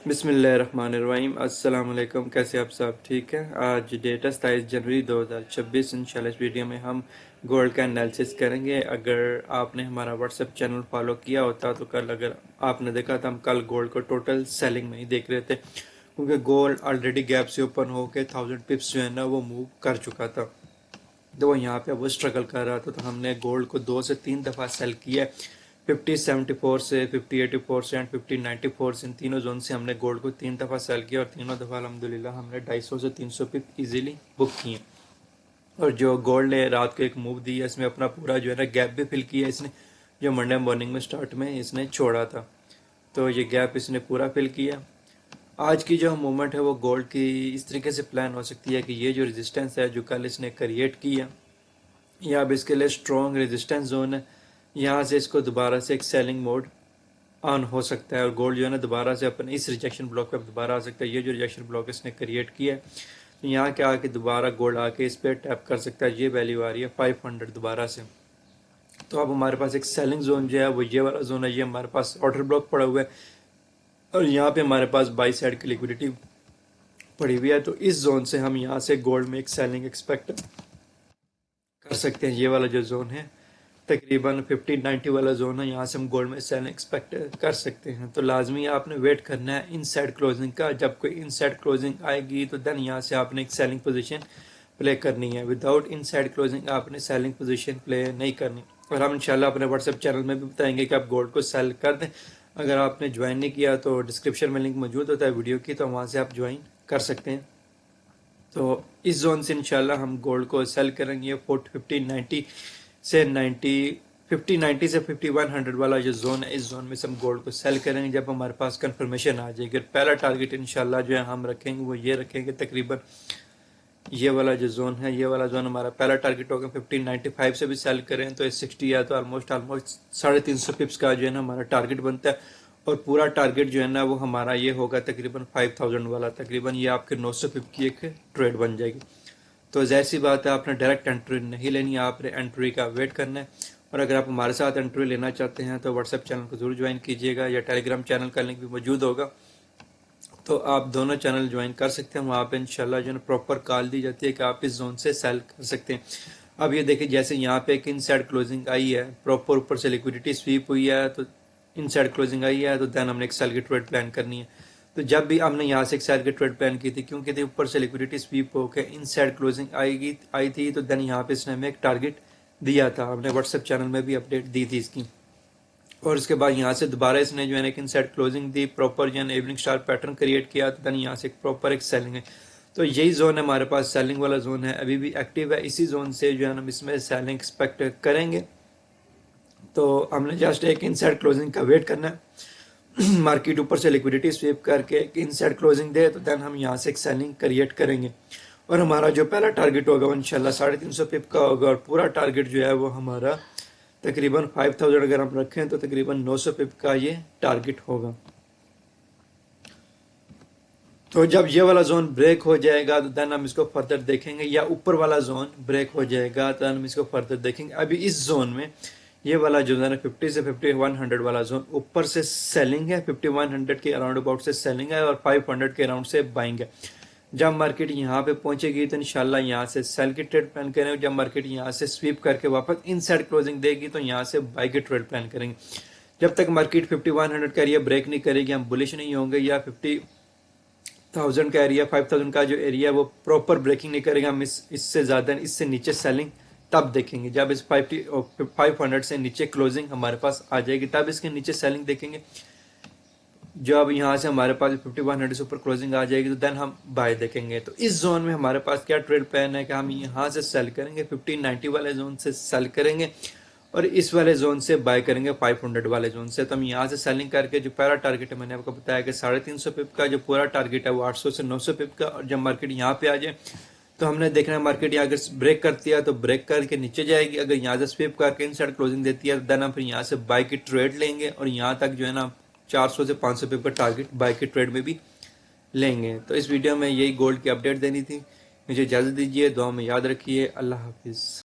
बिस्मिल्लाहिर्रहमानिर्रहीम। अस्सलाम वालेकुम। कैसे आप सब ठीक हैं? आज डेट है 27 जनवरी 2026। इंशाल्लाह इस वीडियो में हम गोल्ड का एनालिसिस करेंगे। अगर आपने हमारा व्हाट्सएप चैनल फॉलो किया होता तो कल अगर आपने देखा था, हम कल गोल्ड को टोटल सेलिंग में ही देख रहे थे, क्योंकि गोल्ड ऑलरेडी गैप से ओपन होकर 1000 पिप्स जो है ना वो मूव कर चुका था। तो वो यहाँ पे वो स्ट्रगल कर रहा था, तो हमने गोल्ड को 2 से 3 दफ़ा सेल किया। 5074 से 5084 से एंड 5094 से, इन तीनों जोन से हमने गोल्ड को 3 दफ़ा सेल किया, और तीनों दफ़ा अल्हम्दुलिल्लाह हमने 250 से 300 पिप इजीली बुक किए। और जो गोल्ड ने रात को एक मूव दी है, इसमें अपना पूरा जो है ना गैप भी फिल किया इसने, जो मंडे मॉर्निंग में स्टार्ट में इसने छोड़ा था, तो ये गैप इसने पूरा फिल किया। आज की जो मूवमेंट है वो गोल्ड की इस तरीके से प्लान हो सकती है कि ये जो रेजिस्टेंस है जो कल इसने क्रिएट की है, यह अब इसके लिए स्ट्रॉन्ग रेजिस्टेंस जोन है। यहाँ से इसको दोबारा से एक सेलिंग मोड ऑन हो सकता है, और गोल्ड जो है ना दोबारा से अपने इस रिजेक्शन ब्लॉक पे दोबारा आ सकता है। ये जो रिजेक्शन ब्लॉक इसने क्रिएट किया है, तो यहाँ क्या आके दोबारा गोल्ड आके इस पर टैप कर सकता है। ये वैल्यू आ रही है 500 दोबारा से। तो अब हमारे पास एक सेलिंग जोन जो है वो ये वाला जोन है, ये हमारे पास ऑर्डर ब्लॉक पड़ा हुआ है, और यहाँ पे हमारे पास बाई साइड की लिक्विडिटी पड़ी हुई है। तो इस जोन से हम यहाँ से गोल्ड में एक सेलिंग एक्सपेक्ट कर सकते हैं। ये वाला जो जोन है तकरीबन 1590 वाला जोन है, यहाँ से हम गोल्ड में सेलिंग एक्सपेक्ट कर सकते हैं। तो लाजमी आपने वेट करना है इनसाइड क्लोजिंग का। जब कोई इनसाइड क्लोजिंग आएगी तो देन यहाँ से आपने एक सेलिंग पोजीशन प्ले करनी है। विदाउट इनसाइड क्लोजिंग आपने सेलिंग पोजीशन प्ले नहीं करनी। और हम इंशाल्लाह अपने व्हाट्सएप चैनल में भी बताएंगे कि आप गोल्ड को सेल कर दें। अगर आपने ज्वाइन नहीं किया तो डिस्क्रिप्शन में लिंक मौजूद होता है वीडियो की, तो वहाँ से आप ज्वाइन कर सकते हैं। तो इस जोन से इंशाल्लाह हम गोल्ड को सेल करेंगे। 1590 से 5090 से 5100 वाला जो जोन है, इस जोन में से हम गोल्ड को सेल करेंगे जब हमारे पास कंफर्मेशन आ जाएगी। पहला टारगेट इंशाल्लाह जो है हम रखेंगे वो ये रखेंगे, तकरीबन ये वाला जो जोन है, ये वाला जोन हमारा पहला टारगेट होगा। 1595 से भी सेल करें तो 60 या तो ऑलमोस्ट 350 पिप्स का जो है ना हमारा टारगेट बनता है। और पूरा टारगेट जो है ना वो हमारा ये होगा तकरीबन 5000 वाला, तकरीबन ये आपके 900 पिप की एक ट्रेड बन जाएगी। तो जैसी बात है, आपने डायरेक्ट एंट्री नहीं लेनी है, आपने एंट्री का वेट करना है। और अगर आप हमारे साथ एंट्री लेना चाहते हैं तो व्हाट्सएप चैनल को जरूर ज्वाइन कीजिएगा, या टेलीग्राम चैनल का लिंक भी मौजूद होगा, तो आप दोनों चैनल ज्वाइन कर सकते हैं। वहाँ पे इंशाल्लाह जो है प्रॉपर कॉल दी जाती है कि आप इस जोन से सेल कर सकते हैं। अब ये देखिए, जैसे यहाँ पे एक इनसाइड क्लोजिंग आई है, प्रॉपर ऊपर से लिक्विडिटी स्वीप हुई है, तो इनसाइड क्लोजिंग आई है, तो देन हमने एक सेल की ट्रेड प्लान करनी है। तो जब भी हमने यहाँ से एक सेल की ट्रेड प्लान की थी, क्योंकि थी ऊपर से लिक्विडिटी स्वीप होकर इनसाइड क्लोजिंग आई थी, तो देन यहाँ पे इसने हमें एक टारगेट दिया था। हमने व्हाट्सएप चैनल में भी अपडेट दी थी इसकी। और उसके बाद यहाँ से दोबारा इसने जो है एक इनसाइड क्लोजिंग दी, प्रॉपर जो है इवनिंग स्टार पैटर्न क्रिएट किया, तो देन यहाँ से एक प्रॉपर एक सेलिंग है। तो यही जोन है हमारे पास, सेलिंग वाला जोन है, अभी भी एक्टिव है। इसी जोन से जो है हम इसमें सेलिंग एक्सपेक्ट करेंगे। तो हमने जस्ट एक इनसाइड क्लोजिंग का वेट करना है। मार्केट ऊपर से लिक्विडिटी स्वीप करके एक इनसाइड क्लोजिंग दे, तो देन हम यहाँ से एक सेलिंग क्रिएट करेंगे। और हमारा जो पहला टारगेट होगा वो इंशाल्लाह 350 पिप का होगा, और पूरा टारगेट जो है वो हमारा तकरीबन 5000 अगर हम रखें तो तकरीबन 900 पिप का ये टारगेट होगा। तो जब ये वाला जोन ब्रेक हो जाएगा तो देन हम इसको फर्दर देखेंगे, या ऊपर वाला जोन ब्रेक हो जाएगा तो हम इसको फर्दर देखेंगे। अभी इस जोन में ये वाला जो है 50 से 5100 वाला जोन ऊपर से सेलिंग है, 5100 के अराउंड अबाउट से सेलिंग है, और 500 के अराउंड से बाइंग है। जब मार्केट यहाँ पे पहुंचेगी तो इंशाल्लाह यहाँ से सेल की ट्रेड प्लान करेंगे। जब मार्केट यहाँ से स्वीप करके वापस इनसाइड क्लोजिंग देगी तो यहाँ से बाई की ट्रेड प्लान करेंगे। जब तक मार्केट 5100 का एरिया ब्रेक नहीं करेगी हम बुलिश नहीं होंगे, या 50,000 का एरिया, 5000 का जो एरिया वो प्रॉपर ब्रेकिंग नहीं करेगा, हम इससे ज़्यादा इससे नीचे सेलिंग तब देखेंगे। जब इस 500 से नीचे क्लोजिंग हमारे पास आ जाएगी तब इसके नीचे सेलिंग देखेंगे। जो अब यहाँ से हमारे पास 5100 से ऊपर क्लोजिंग आ जाएगी तो देन हम बाय देखेंगे। तो इस जोन में हमारे पास क्या ट्रेड प्लान है कि हम यहाँ से सेल करेंगे, 1590 वाले जोन से सेल करेंगे, और इस वाले जोन से बाय करेंगे 500 वाले जोन से। तो हम यहाँ से सेलिंग करके जो पहला टारगेट है मैंने आपको बताया कि 350 पिप का, जो पूरा टारगेट है वो 800 से 900 पिप का। और जब मार्केट यहाँ पे आ जाए तो हमने देखना है मार्केट यहाँ अगर ब्रेक करती है तो ब्रेक करके नीचे जाएगी, अगर यहाँ से स्वीप करके इनसाइड क्लोजिंग देती है तो देन हम फिर यहाँ से बाय की ट्रेड लेंगे, और यहाँ तक जो है ना 400 से 500 पिप का टारगेट बाय की ट्रेड में भी लेंगे। तो इस वीडियो में यही गोल्ड की अपडेट देनी थी। मुझे इजाज़त दीजिए, दुआ में याद रखिए। अल्लाह हाफिज़।